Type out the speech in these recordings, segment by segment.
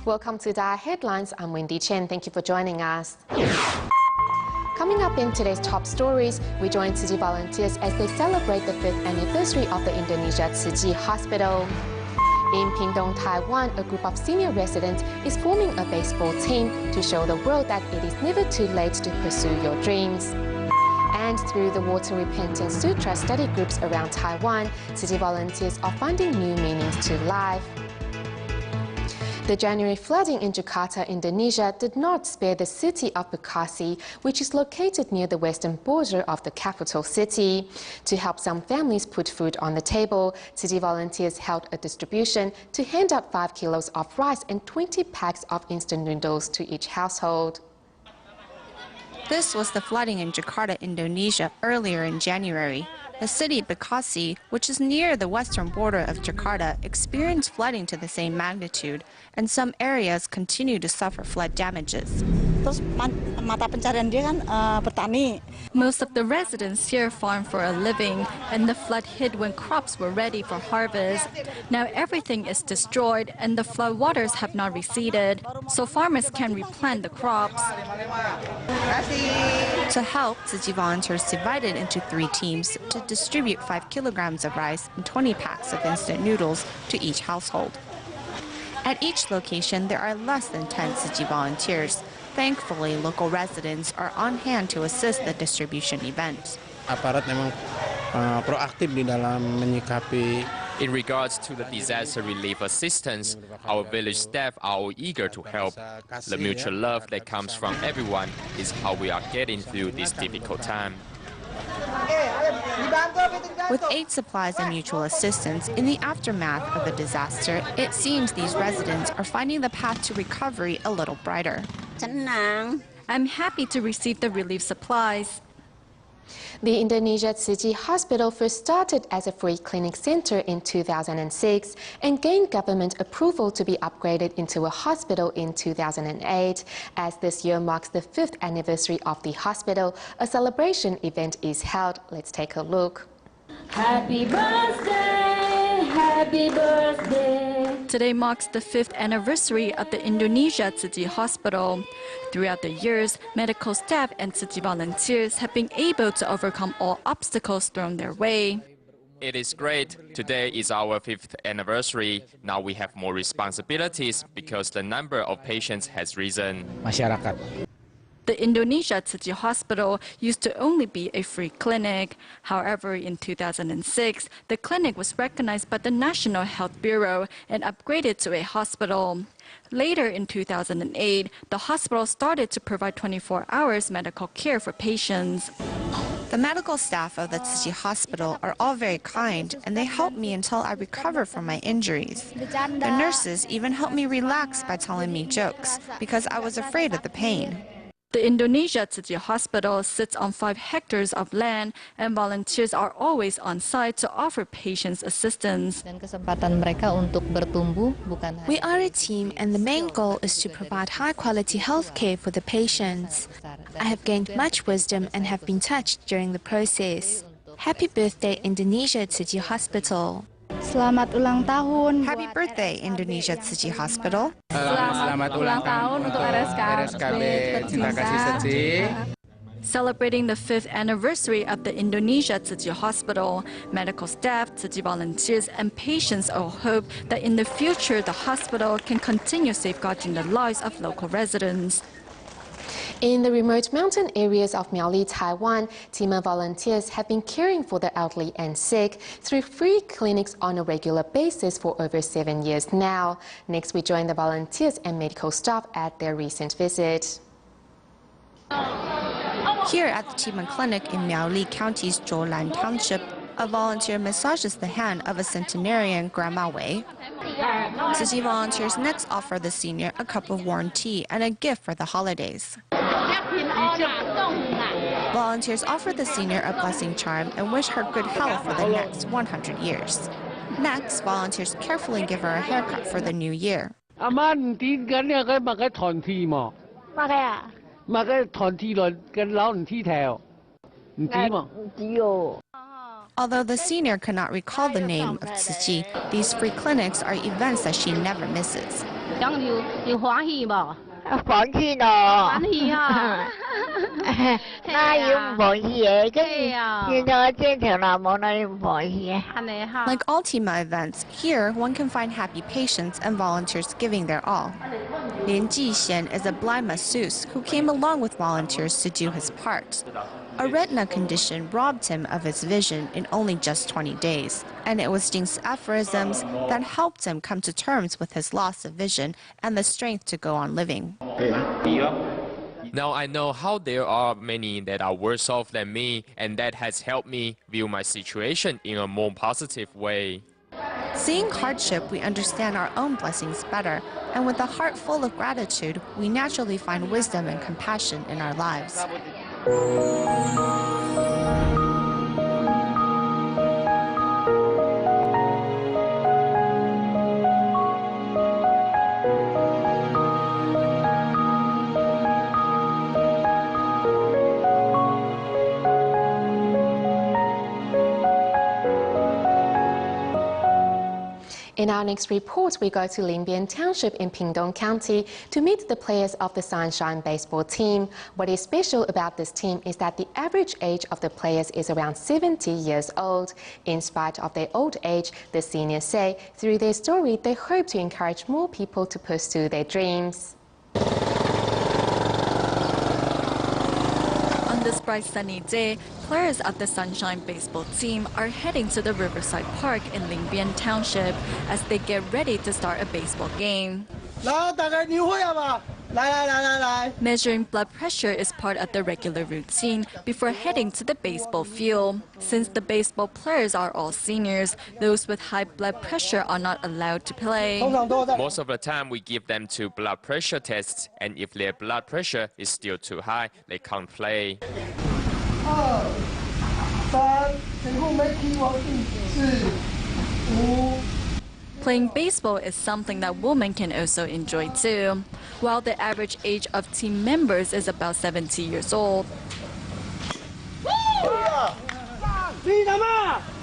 Welcome to DaAi Headlines. I'm Wendy Chen. Thank you for joining us. Coming up in today's top stories, we join Tzu Chi volunteers as they celebrate the 5th anniversary of the Indonesia Tzu Chi Hospital. In Pingdong, Taiwan, a group of senior residents is forming a baseball team to show the world that it is never too late to pursue your dreams. And through the Water Repentance Sutra study groups around Taiwan, Tzu Chi volunteers are finding new meanings to life. The January flooding in Jakarta, Indonesia, did not spare the city of Bekasi, which is located near the western border of the capital city. To help some families put food on the table, Tzu Chi volunteers held a distribution to hand out 5 kilos of rice and 20 packs of instant noodles to each household. This was the flooding in Jakarta, Indonesia, earlier in January. The city Bekasi, which is near the western border of Jakarta, experienced flooding to the same magnitude, and some areas continue to suffer flood damages. Most of the residents here farm for a living, and the flood hit when crops were ready for harvest. Now everything is destroyed, and the flood waters have not receded, so farmers can replant the crops. To help, Tzu Chi volunteers divided into 3 teams to distribute 5 kilograms of rice and 20 packs of instant noodles to each household. At each location, there are less than 10 Tzu Chi volunteers. Thankfully, local residents are on hand to assist the distribution event. In regards to the disaster relief assistance, our village staff are all eager to help. The mutual love that comes from everyone is how we are getting through this difficult time. With aid supplies and mutual assistance, in the aftermath of the disaster, it seems these residents are finding the path to recovery a little brighter. I'm happy to receive the relief supplies. The Indonesia Tzu Chi Hospital first started as a free clinic center in 2006 and gained government approval to be upgraded into a hospital in 2008. As this year marks the 5th anniversary of the hospital, a celebration event is held. Let's take a look. Happy birthday, happy birthday. Today marks the 5th anniversary of the Indonesia Tzu Chi Hospital. Throughout the years, medical staff and Tzu Chi volunteers have been able to overcome all obstacles thrown their way. It is great. Today is our 5th anniversary. Now we have more responsibilities because the number of patients has risen. The Indonesia Tzu Chi Hospital used to only be a free clinic. However, in 2006, the clinic was recognized by the National Health Bureau and upgraded to a hospital. Later in 2008, the hospital started to provide 24 hours medical care for patients. The medical staff of the Tzu Chi Hospital are all very kind, and they help me until I recover from my injuries. The nurses even helped me relax by telling me jokes, because I was afraid of the pain. The Indonesia Tzu Chi Hospital sits on 5 hectares of land, and volunteers are always on site to offer patients assistance. We are a team, and the main goal is to provide high-quality health care for the patients. I have gained much wisdom and have been touched during the process. Happy birthday, Indonesia Tzu Chi Hospital. Selamat ulang tahun. Happy birthday, Indonesia Tzu Chi Hospital. Selamat ulang tahun untuk RSKB. Terima kasih. Celebrating the 5th anniversary of the Indonesia Tzu Chi Hospital, medical staff, Tzu Chi volunteers, and patients all hope that in the future the hospital can continue safeguarding the lives of local residents. In the remote mountain areas of Miaoli, Taiwan, team of volunteers have been caring for the elderly and sick through free clinics on a regular basis for over 7 years now. Next, we join the volunteers and medical staff at their recent visit. Here at the Chiman Clinic in Miaoli County's Zhoulan Township, a volunteer massages the hand of a centenarian Grandma Wei. Tzu Chi volunteers next offer the senior a cup of warm tea and a gift for the holidays. Volunteers offer the senior a blessing charm and wish her good health for the next 100 years. Next, volunteers carefully give her a haircut for the new year. Although the senior could not recall the name of Tzu Ji, these free clinics are events that she never misses. Like all TIMA events, here one can find happy patients and volunteers giving their all. Lin Jixian is a blind masseuse who came along with volunteers to do his part. A retina condition robbed him of his vision in only just 20 days, and it was Jing's aphorisms that helped him come to terms with his loss of vision and the strength to go on living. Now I know how there are many that are worse off than me, and that has helped me view my situation in a more positive way. Seeing hardship, we understand our own blessings better, and with a heart full of gratitude, we naturally find wisdom and compassion in our lives. In our next report, we go to Linbian Township in Pingdong County to meet the players of the Sunshine baseball team. What is special about this team is that the average age of the players is around 70 years old. In spite of their old age, the seniors say through their story, they hope to encourage more people to pursue their dreams. On this bright sunny day, players of the Sunshine baseball team are heading to the Riverside Park in Linbian Township as they get ready to start a baseball game. Measuring blood pressure is part of the regular routine before heading to the baseball field. Since the baseball players are all seniors, those with high blood pressure are not allowed to play. Most of the time we give them two blood pressure tests, and if their blood pressure is still too high, they can't play. Playing baseball is something that women can also enjoy too, while the average age of team members is about 70 years old.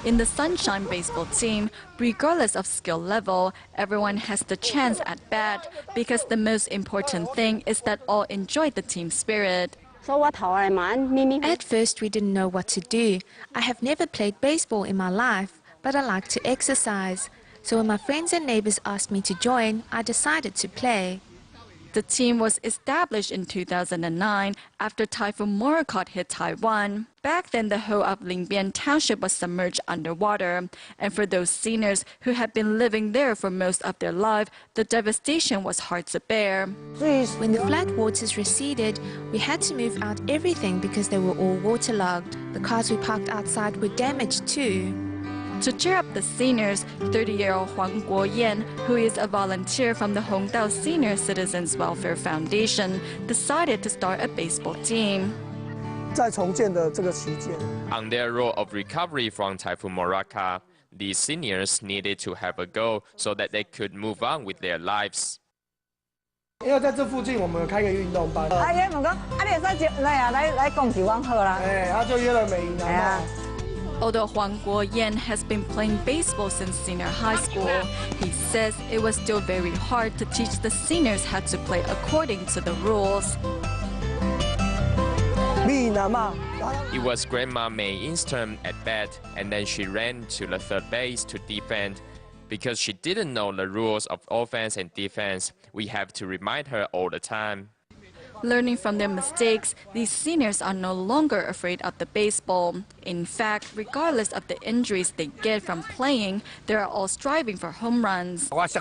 In the Sunshine baseball team, regardless of skill level, everyone has the chance at bat because the most important thing is that all enjoy the team spirit. At first, we didn't know what to do. I have never played baseball in my life, but I like to exercise. So when my friends and neighbors asked me to join, I decided to play. The team was established in 2009 after Typhoon Morakot hit Taiwan. Back then, the whole of Linbian Township was submerged underwater. And for those seniors who had been living there for most of their life, the devastation was hard to bear. When the flood waters receded, we had to move out everything because they were all waterlogged. The cars we parked outside were damaged too. To cheer up the seniors, 30-year-old Huang Guoyan, who is a volunteer from the Hongdao Senior Citizens Welfare Foundation, decided to start a baseball team. On their road of recovery from Typhoon Morakot, these seniors needed to have a goal so that they could move on with their lives. Although Huang Guoyan has been playing baseball since senior high school, he says it was still very hard to teach the seniors how to play according to the rules. It was Grandma May In's turn at bat, and then she ran to the third base to defend. Because she didn't know the rules of offense and defense, we have to remind her all the time. Learning from their mistakes, these seniors are no longer afraid of the baseball. In fact, regardless of the injuries they get from playing, they are all striving for home runs. Last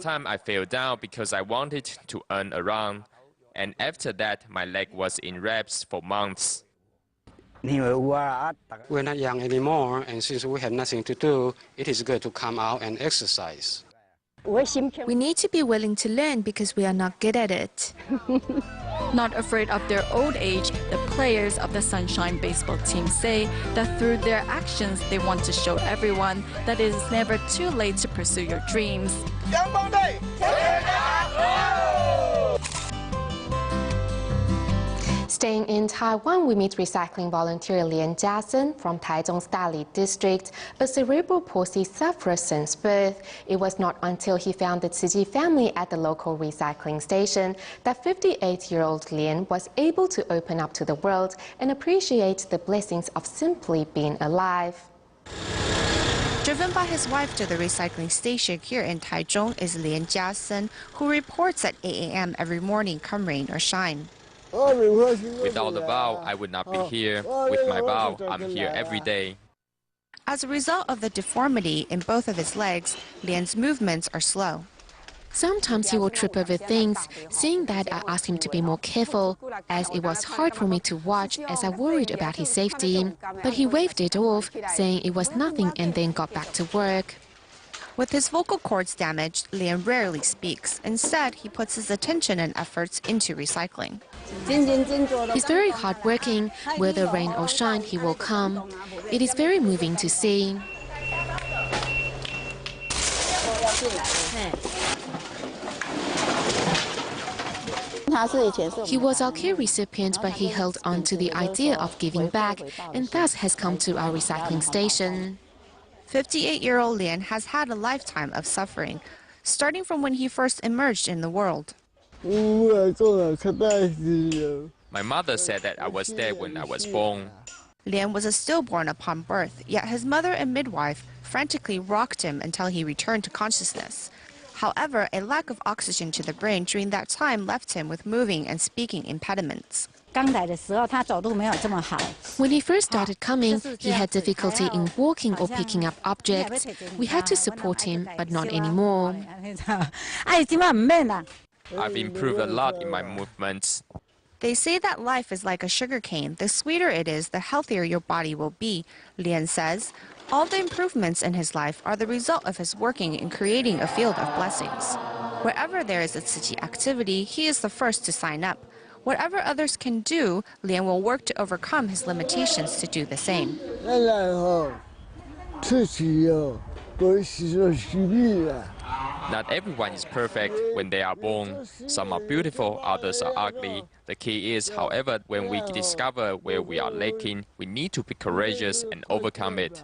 time I fell down because I wanted to earn a run, and after that my leg was in wraps for months. We're not young anymore, and since we have nothing to do, it is good to come out and exercise. We need to be willing to learn because we are not good at it. Not afraid of their old age, the players of the Sunshine baseball team say that through their actions, they want to show everyone that it is never too late to pursue your dreams. Staying in Taiwan, we meet recycling volunteer Lian Jiasen from Taichung's Dali district, a cerebral palsy sufferer since birth. It was not until he found the Tzu family at the local recycling station that 58-year-old Lian was able to open up to the world and appreciate the blessings of simply being alive. Driven by his wife to the recycling station here in Taichung is Lian Jiasen, who reports at 8 a.m. every morning, come rain or shine. Without the bow, I would not be here. With my bow, I'm here every day. As a result of the deformity in both of his legs, Lian's movements are slow. Sometimes he will trip over things. Seeing that, I asked him to be more careful, as it was hard for me to watch as I worried about his safety. But he waved it off, saying it was nothing, and then got back to work. With his vocal cords damaged, Lian rarely speaks. Instead, he puts his attention and efforts into recycling. He's very hardworking. Whether rain or shine, he will come. It is very moving to see. He was our care recipient, but he held on to the idea of giving back, and thus has come to our recycling station. 58-year-old Lian has had a lifetime of suffering, starting from when he first emerged in the world. My mother said that I was dead when I was born. Lian was a stillborn upon birth, yet his mother and midwife frantically rocked him until he returned to consciousness. However, a lack of oxygen to the brain during that time left him with moving and speaking impediments. When he first started coming, he had difficulty in walking or picking up objects. We had to support him, but not anymore. I've improved a lot in my movements. They say that life is like a sugar cane. The sweeter it is, the healthier your body will be, Lian says. All the improvements in his life are the result of his working in creating a field of blessings. Wherever there is a Tzu activity, he is the first to sign up. Whatever others can do, Lian will work to overcome his limitations to do the same. Not everyone is perfect when they are born. Some are beautiful, others are ugly. The key is, however, when we discover where we are lacking, we need to be courageous and overcome it.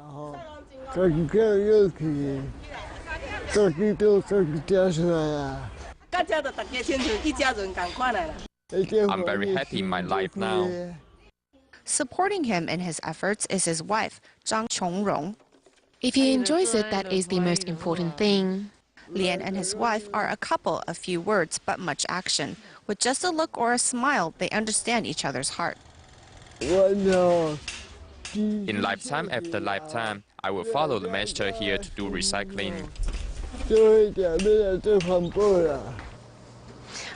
I'm very happy in my life now. Supporting him in his efforts is his wife, Zhang Chongrong. If he enjoys it, that is the most important thing. Lian and his wife are a couple of few words but much action. With just a look or a smile, they understand each other's heart. In lifetime after lifetime, I will follow the master here to do recycling.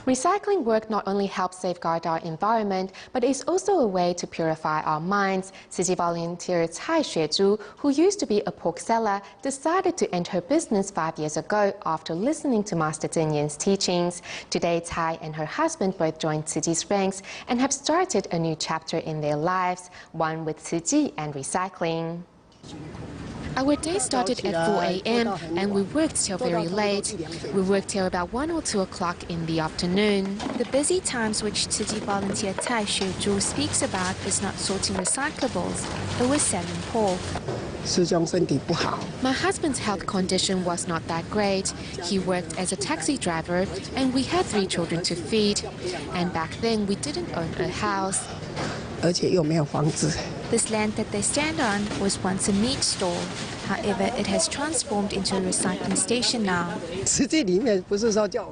Recycling work not only helps safeguard our environment, but is also a way to purify our minds. Tzu volunteer Cai Xuezhu, who used to be a pork seller, decided to enter business 5 years ago after listening to Master Zeng Yan's teachings. Today, Cai and her husband both joined Tzu's ranks and have started a new chapter in their lives, one with Tzu and recycling. Our day started at 4 a.m. and we worked till very late. We worked till about 1 or 2 o'clock in the afternoon. The busy times which Tzu volunteer Cai Xuezhu speaks about is not sorting recyclables, it was selling pork. My husband's health condition was not that great. He worked as a taxi driver and we had 3 children to feed. And back then we didn't own a house. This land that they stand on was once a meat store. However, it has transformed into a recycling station now.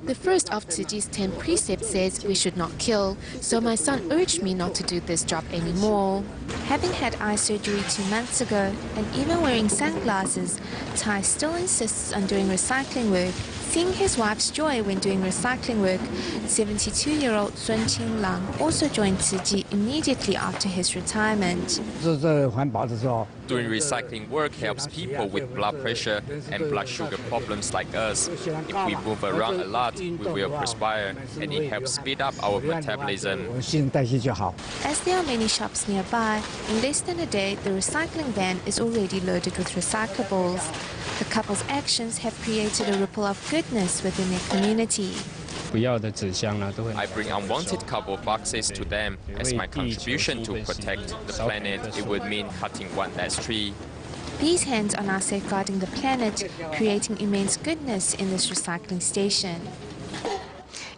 The first of Tzu's 10 precepts says we should not kill, so my son urged me not to do this job anymore. Having had eye surgery 2 months ago, and even wearing sunglasses, Tai still insists on doing recycling work. Seeing his wife's joy when doing recycling work, 72-year-old Sun Qinglang also joined Tzu immediately after his retirement. Doing recycling work helps people with blood pressure and blood sugar problems like us. If we move around a lot, we will perspire, and it helps speed up our metabolism. As there are many shops nearby, in less than a day, the recycling van is already loaded with recyclables. The couple's actions have created a ripple of goodness within their community. I bring unwanted cardboard boxes to them as my contribution to protect the planet. It would mean cutting one less tree. These hands are now safeguarding the planet, creating immense goodness in this recycling station.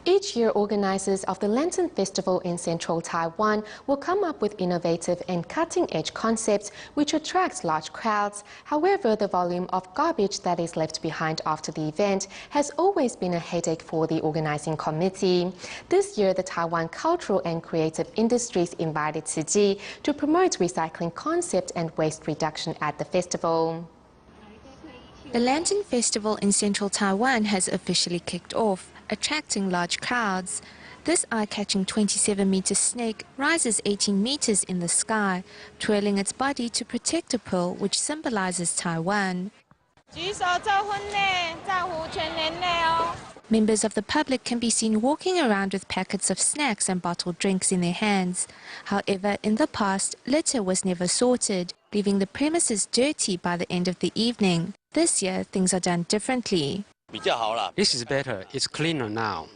Each year, organizers of the Lantern Festival in central Taiwan will come up with innovative and cutting-edge concepts which attract large crowds. However, the volume of garbage that is left behind after the event has always been a headache for the organizing committee. This year, the Taiwan Cultural and Creative Industries invited Tzu Chi to promote recycling concept and waste reduction at the festival. The Lantern Festival in central Taiwan has officially kicked off, attracting large crowds. This eye-catching 27-meter snake rises 18 meters in the sky, twirling its body to protect a pearl which symbolizes Taiwan. Members of the public can be seen walking around with packets of snacks and bottled drinks in their hands. However, in the past, litter was never sorted, leaving the premises dirty by the end of the evening. This year, things are done differently. This is better. It's cleaner now.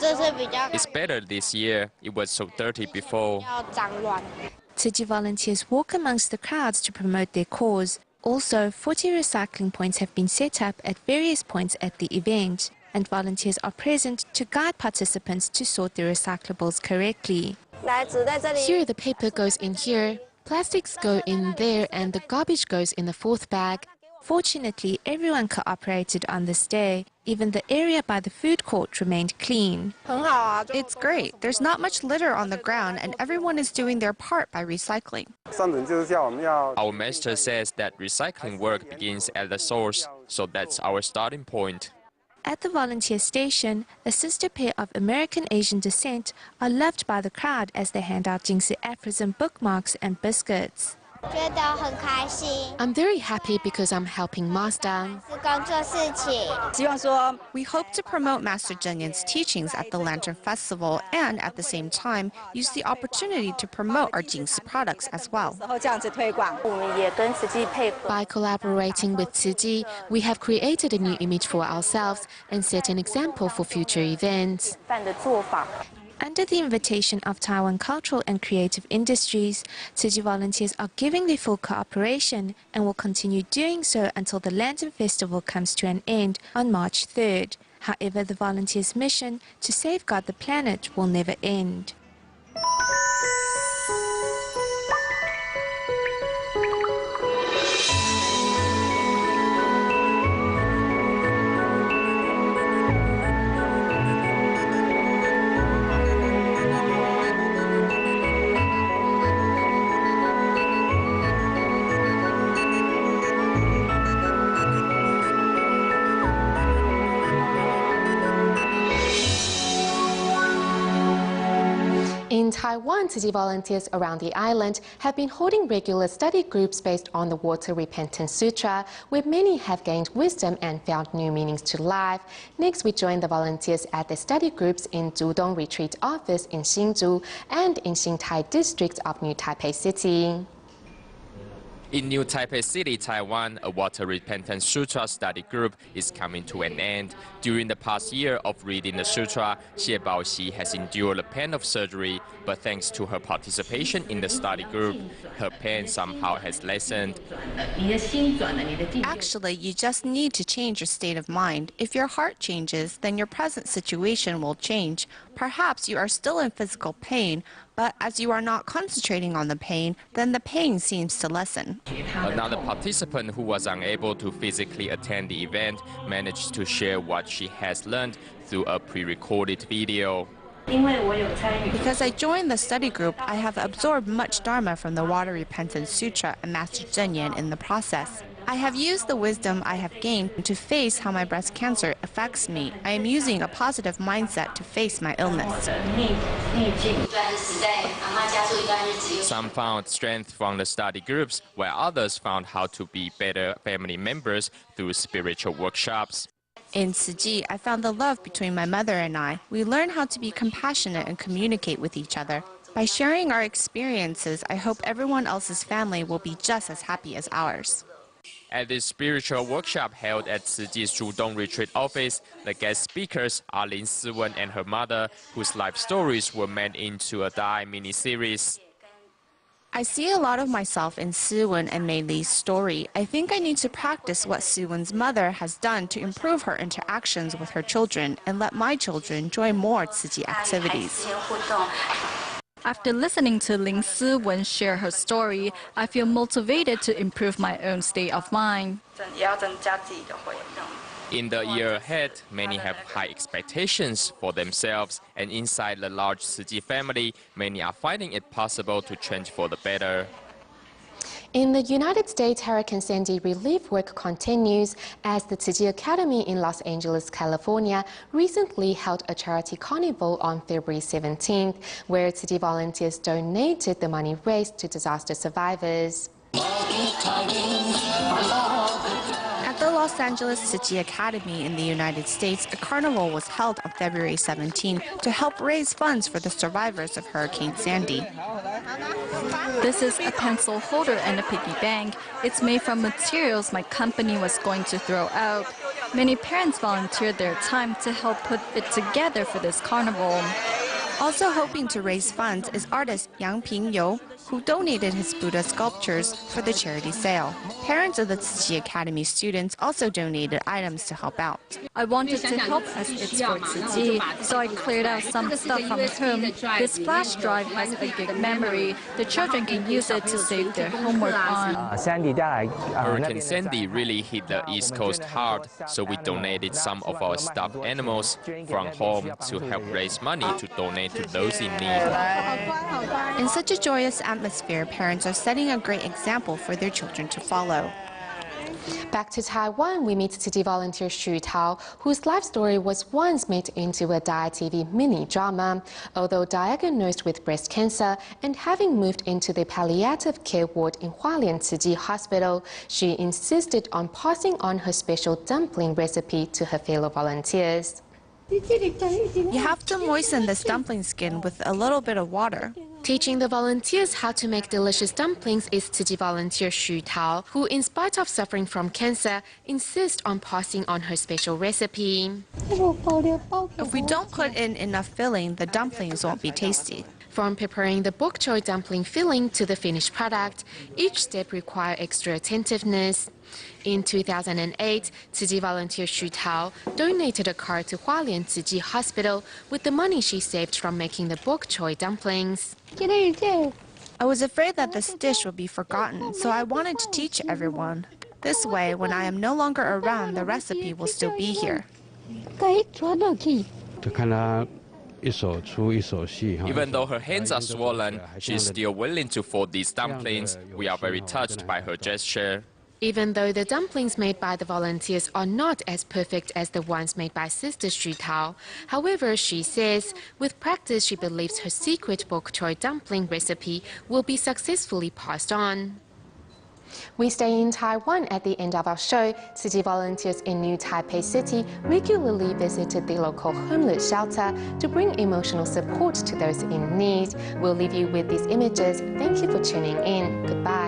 It's better this year. It was so dirty before. Tzu Chi volunteers walk amongst the crowds to promote their cause. Also, 40 recycling points have been set up at various points at the event, and volunteers are present to guide participants to sort their recyclables correctly. Here, the paper goes in here, plastics go in there, and the garbage goes in the fourth bag. Fortunately, everyone cooperated on this day. Even the area by the food court remained clean. It's great. There's not much litter on the ground and everyone is doing their part by recycling. Our master says that recycling work begins at the source, so that's our starting point. At the volunteer station, a sister pair of American Asian descent are loved by the crowd as they hand out Jingsi aphorism bookmarks and biscuits. I'm very happy because I'm helping Master. We hope to promote Master Zhenyan's teachings at the Lantern Festival and at the same time use the opportunity to promote our Jingsi products as well. By collaborating with Tzu Chi, we have created a new image for ourselves and set an example for future events. Under the invitation of Taiwan Cultural and Creative Industries, Tzu Chi volunteers are giving their full cooperation and will continue doing so until the Lantern Festival comes to an end on March 3rd. However, the volunteers' mission to safeguard the planet will never end. In Taiwan, Tzu Chi volunteers around the island have been holding regular study groups based on the Water Repentance Sutra, where many have gained wisdom and found new meanings to life. Next, we join the volunteers at the study groups in Zudong Retreat Office in Hsinchu and in Xintai District of New Taipei City. In New Taipei City, Taiwan, a Water Repentance Sutra study group is coming to an end. During the past year of reading the sutra, Xie Baoxi has endured the pain of surgery, but thanks to her participation in the study group, her pain somehow has lessened. Actually, you just need to change your state of mind. If your heart changes, then your present situation will change. Perhaps you are still in physical pain, but as you are not concentrating on the pain, then the pain seems to lessen. Another participant who was unable to physically attend the event managed to share what she has learned through a pre-recorded video. Because I joined the study group, I have absorbed much Dharma from the Water Repentance Sutra and Master Zhenyan in the process. I have used the wisdom I have gained to face how my breast cancer affects me. I am using a positive mindset to face my illness. Some found strength from the study groups, while others found how to be better family members through spiritual workshops. In Tzu Chi, I found the love between my mother and I. We learned how to be compassionate and communicate with each other. By sharing our experiences, I hope everyone else's family will be just as happy as ours. At this spiritual workshop held at Tzu Chi's Zhudong Retreat Office, the guest speakers are Lin Siwen and her mother, whose life stories were made into a DaAi mini-series. I see a lot of myself in Siwen and Mei Li's story. I think I need to practice what Siwen's mother has done to improve her interactions with her children and let my children join more Tzu Chi activities. After listening to Lin Siwen share her story, I feel motivated to improve my own state of mind. In the year ahead, many have high expectations for themselves, and inside the large Tzu Chi family, many are finding it possible to change for the better. In the United States, Hurricane Sandy relief work continues as the Tzu Chi Academy in Los Angeles, California, recently held a charity carnival on February 17th, where Tzu Chi volunteers donated the money raised to disaster survivors. At the Los Angeles Tzu Chi Academy in the United States, a carnival was held on February 17 to help raise funds for the survivors of Hurricane Sandy. This is a pencil holder and a piggy bank. It's made from materials my company was going to throw out. Many parents volunteered their time to help put it together for this carnival. Also hoping to raise funds is artist Yang Ping-you, who donated his Buddha sculptures for the charity sale. Parents of the Tzu Chi Academy students also donated items to help out. I wanted to help as it's for Tzu Chi, so I cleared out some stuff from home. This flash drive has a good memory. The children can use it to save their homework on. Hurricane Sandy really hit the East Coast hard, so we donated some of our stuffed animals from home to help raise money to donate to those in need. In such a joyous atmosphere, parents are setting a great example for their children to follow. Back to Taiwan, we meet Tzu Chi volunteer Xu Tao, whose life story was once made into a DaAi TV mini-drama. Although diagnosed with breast cancer and having moved into the palliative care ward in Hualien Tzu Chi Hospital, she insisted on passing on her special dumpling recipe to her fellow volunteers. You have to moisten this dumpling skin with a little bit of water. Teaching the volunteers how to make delicious dumplings is Tzu Chi volunteer Xu Tao, who, in spite of suffering from cancer, insists on passing on her special recipe. If we don't put in enough filling, the dumplings won't be tasty. From preparing the bok choy dumpling filling to the finished product, each step requires extra attentiveness. In 2008, Tzu Chi volunteer Xu Tao donated a car to Hualien Tzu Chi Hospital with the money she saved from making the bok choy dumplings. I was afraid that this dish would be forgotten, so I wanted to teach everyone. This way, when I am no longer around, the recipe will still be here. Even though her hands are swollen, she's still willing to fold these dumplings. We are very touched by her gesture. Even though the dumplings made by the volunteers are not as perfect as the ones made by Sister Xu Tao, however, she says, with practice she believes her secret bok choy dumpling recipe will be successfully passed on. We stay in Taiwan. At the end of our show, Tzu Chi volunteers in New Taipei City regularly visited the local homeless shelter to bring emotional support to those in need. We'll leave you with these images. Thank you for tuning in. Goodbye.